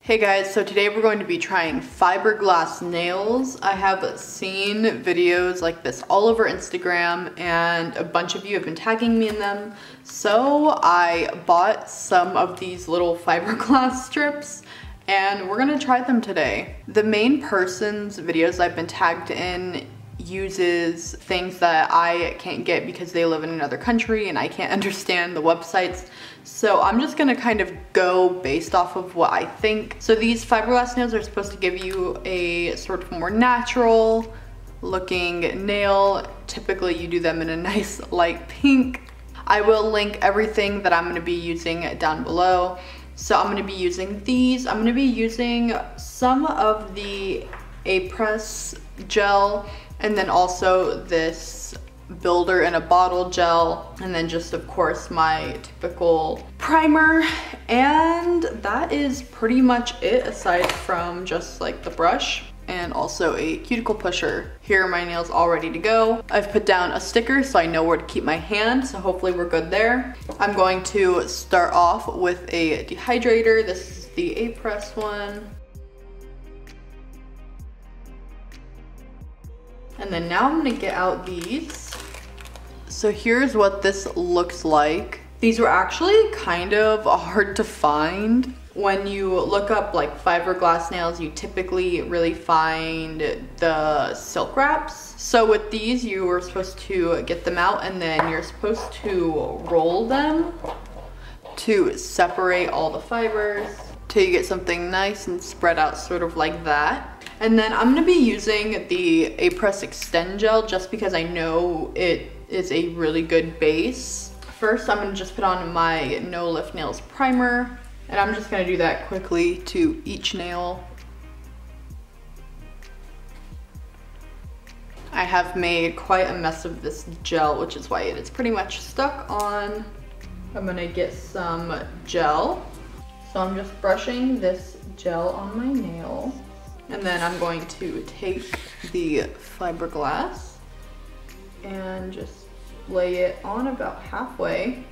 Hey guys, so today we're going to be trying fiberglass nails. I have seen videos like this all over Instagram and a bunch of you have been tagging me in them. So I bought some of these little fiberglass strips and we're gonna try them today. The main person's videos I've been tagged in uses things that I can't get because they live in another country and I can't understand the websites. So I'm just gonna kind of go based off of what I think. So these fiberglass nails are supposed to give you a sort of more natural looking nail. Typically you do them in a nice light pink. I will link everything that I'm gonna be using down below. So I'm gonna be using these. I'm gonna be using some of the A-Press gel and then also this builder in a bottle gel, and then just of course my typical primer, and that is pretty much it aside from just like the brush and also a cuticle pusher. Here are my nails all ready to go. I've put down a sticker so I know where to keep my hand, so hopefully we're good there. I'm going to start off with a dehydrator. This is the A-Press one. And then now I'm gonna get out these. So here's what this looks like. These were actually kind of hard to find. When you look up like fiberglass nails, you typically really find the silk wraps. So with these, you were supposed to get them out and then you're supposed to roll them to separate all the fibers till you get something nice and spread out sort of like that. And then I'm gonna be using the A-Press Extend Gel just because I know it is a really good base. First, I'm gonna just put on my No Lift Nails primer, and I'm just gonna do that quickly to each nail. I have made quite a mess of this gel, which is why it is pretty much stuck on. I'm gonna get some gel. So I'm just brushing this gel on my nail. And then I'm going to take the fiberglass and just lay it on about halfway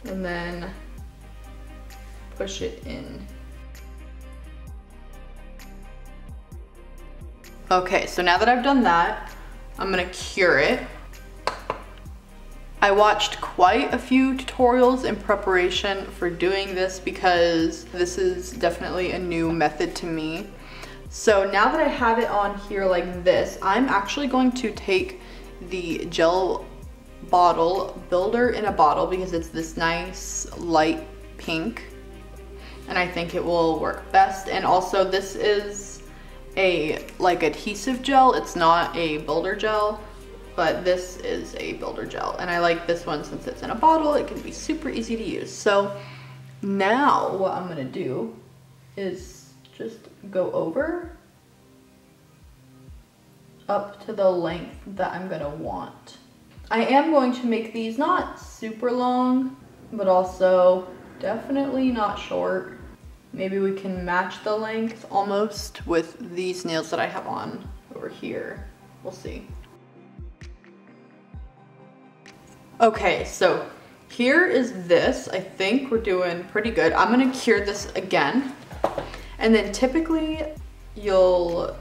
and then push it in. Okay, so now that I've done that, I'm gonna cure it. I watched quite a few tutorials in preparation for doing this because this is definitely a new method to me. So now that I have it on here like this, I'm actually going to take the gel bottle, builder in a bottle, because it's this nice light pink and I think it will work best. And also this is a like adhesive gel, it's not a builder gel. But this is a builder gel and I like this one since it's in a bottle. It can be super easy to use. So now what I'm gonna do is just go over up to the length that I'm gonna want. I am going to make these not super long, but also definitely not short. Maybe we can match the length almost with these nails that I have on over here. We'll see. Okay, so here is this. I think we're doing pretty good. I'm gonna cure this again. And then typically you'll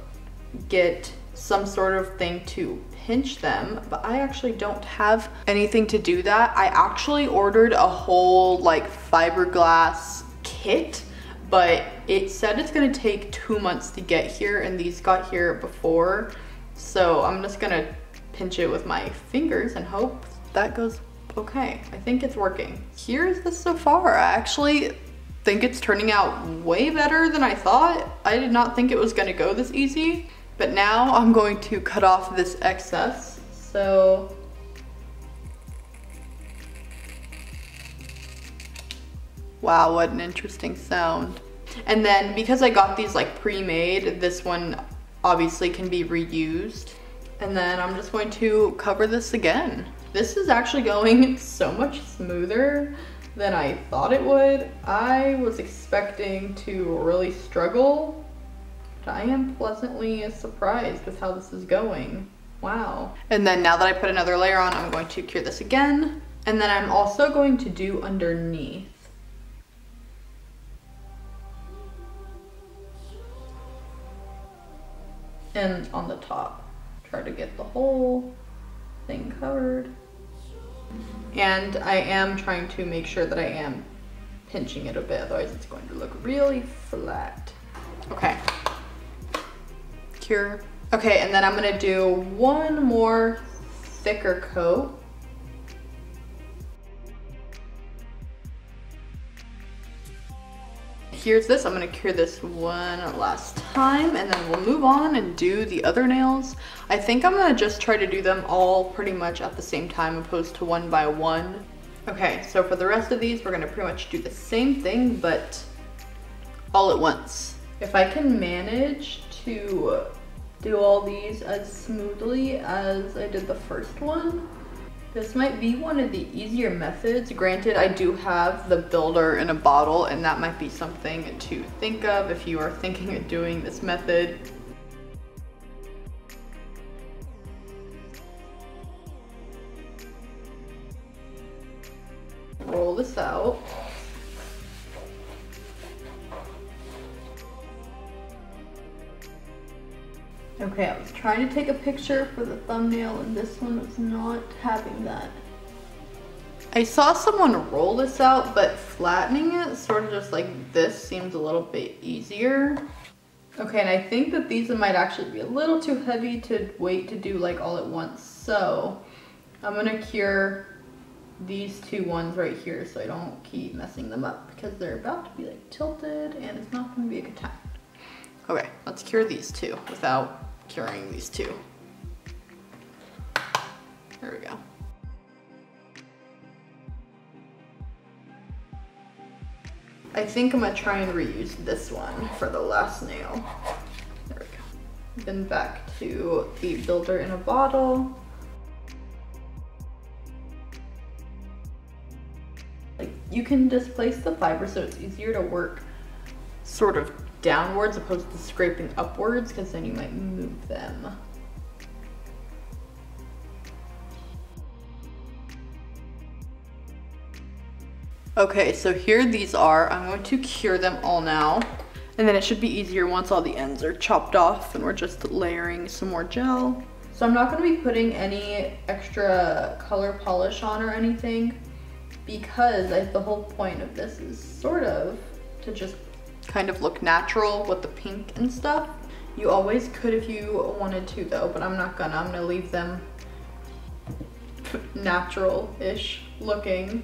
get some sort of thing to pinch them, but I actually don't have anything to do that. I actually ordered a whole like fiberglass kit, but it said it's gonna take 2 months to get here and these got here before. So I'm just gonna pinch it with my fingers and hope that goes okay. I think it's working. Here's this so far. I actually think it's turning out way better than I thought. I did not think it was gonna go this easy, but now I'm going to cut off this excess. So wow, what an interesting sound. And then because I got these like pre-made, this one obviously can be reused. And then I'm just going to cover this again. This is actually going so much smoother than I thought it would. I was expecting to really struggle, but I am pleasantly surprised with how this is going. Wow. And then now that I put another layer on, I'm going to cure this again. And then I'm also going to do underneath. and on the top. Try to get the whole thing covered. And I am trying to make sure that I am pinching it a bit, otherwise it's going to look really flat. Okay. Cure. Okay, and then I'm gonna do one more thicker coat. Here's this. I'm gonna cure this one last time, and then we'll move on and do the other nails. I think I'm gonna just try to do them all pretty much at the same time, opposed to one by one. Okay, so for the rest of these, we're gonna pretty much do the same thing, but all at once. If I can manage to do all these as smoothly as I did the first one, this might be one of the easier methods. Granted, I do have the builder in a bottle, and that might be something to think of if you are thinking of doing this method. Roll this out. Okay, I was trying to take a picture for the thumbnail, and this one was not having that. I saw someone roll this out, but flattening it sort of just like this seems a little bit easier. Okay, and I think that these might actually be a little too heavy to wait to do like all at once. So I'm gonna cure these two ones right here so I don't keep messing them up, because they're about to be like tilted and it's not gonna be a good time. Okay, let's cure these two without curing these two. There we go. I think I'm gonna try and reuse this one for the last nail. There we go. Then back to the builder in a bottle. Like, you can displace the fiber so it's easier to work sort of downwards opposed to scraping upwards, because then you might move them. Okay, so here these are. I'm going to cure them all now, and then it should be easier once all the ends are chopped off and we're just layering some more gel. So I'm not going to be putting any extra color polish on or anything, because the whole point of this is sort of to just kind of look natural with the pink and stuff. You always could if you wanted to though, but I'm not gonna. I'm gonna leave them natural-ish looking.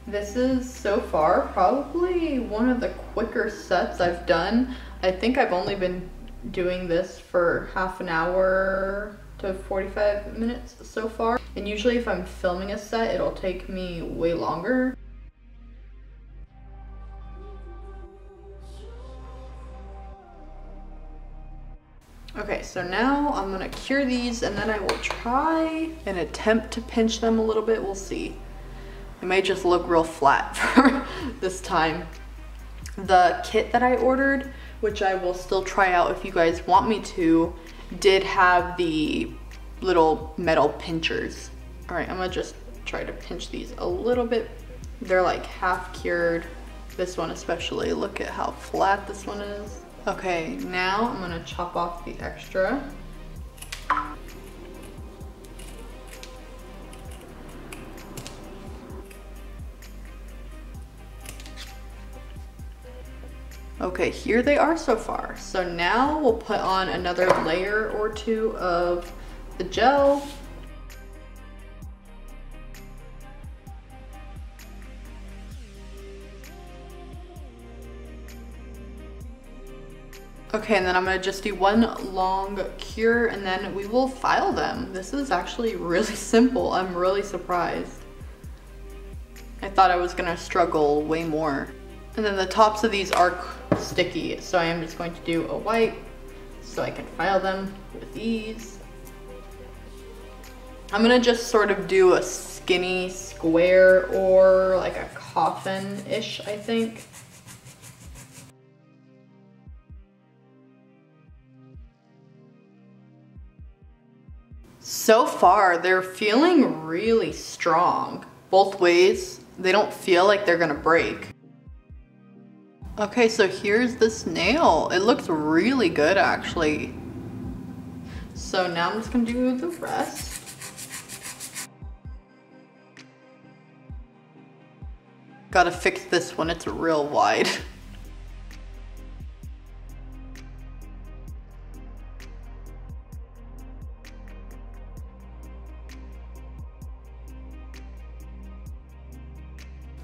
This is so far probably one of the quicker sets I've done. I think I've only been doing this for half an hour to 45 minutes so far. And usually if I'm filming a set, it'll take me way longer. Okay, so now I'm gonna cure these, and then I will try and attempt to pinch them a little bit. We'll see. It may just look real flat for this time. The kit that I ordered, which I will still try out if you guys want me to, did have the little metal pinchers. All right, I'm gonna just try to pinch these a little bit. They're like half cured. This one especially, look at how flat this one is. Okay, now I'm gonna chop off the extra. Okay, here they are so far. So now we'll put on another layer or two of the gel. Okay, and then I'm gonna just do one long cure, and then we will file them. This is actually really simple. I'm really surprised. I thought I was gonna struggle way more. And then the tops of these are sticky, so I am just going to do a wipe so I can file them with ease. I'm gonna just sort of do a skinny square or like a coffin-ish, I think. So far, they're feeling really strong. Both ways, they don't feel like they're gonna break. Okay, so here's this nail. It looks really good, actually. So now I'm just gonna do the rest. Gotta fix this one, it's real wide.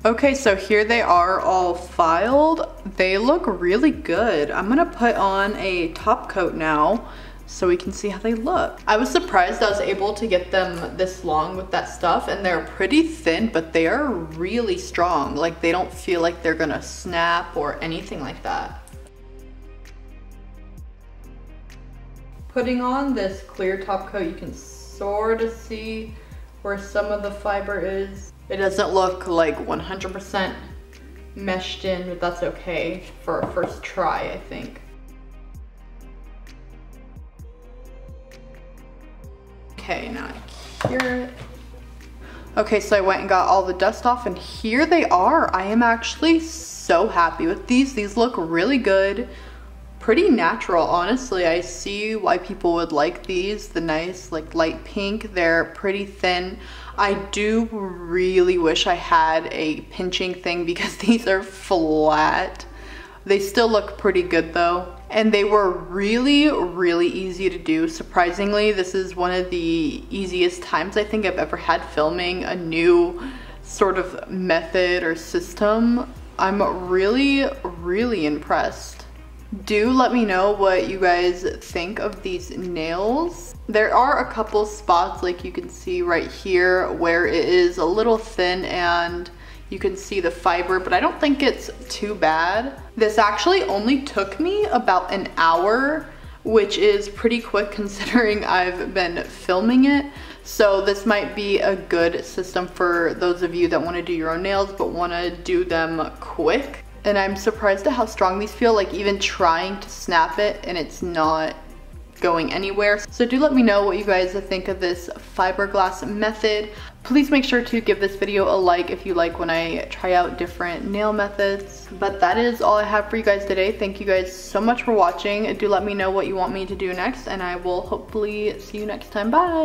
Okay, so here they are all filed. They look really good. I'm gonna put on a top coat now so we can see how they look. I was surprised I was able to get them this long with that stuff, and they're pretty thin, but they are really strong. Like, they don't feel like they're gonna snap or anything like that. Putting on this clear top coat, you can sort of see where some of the fiber is. It doesn't look like 100% meshed in, but that's okay for a first try, I think. Okay, now I cure it. Okay, so I went and got all the dust off, and here they are. I am actually so happy with these. These look really good. Pretty natural, honestly. I see why people would like these. The nice, like, light pink. They're pretty thin. I do really wish I had a pinching thing because these are flat. They still look pretty good though. And they were really, really easy to do. Surprisingly, this is one of the easiest times I think I've ever had filming a new sort of method or system. I'm really, really impressed. Do let me know what you guys think of these nails. There are a couple spots, like you can see right here, where it is a little thin and you can see the fiber, but I don't think it's too bad. This actually only took me about an hour, which is pretty quick considering I've been filming it. So this might be a good system for those of you that want to do your own nails but want to do them quick. And I'm surprised at how strong these feel, like even trying to snap it and it's not going anywhere. So do let me know what you guys think of this fiberglass method. Please make sure to give this video a like if you like when I try out different nail methods. But that is all I have for you guys today. Thank you guys so much for watching. Do let me know what you want me to do next, and I will hopefully see you next time. Bye!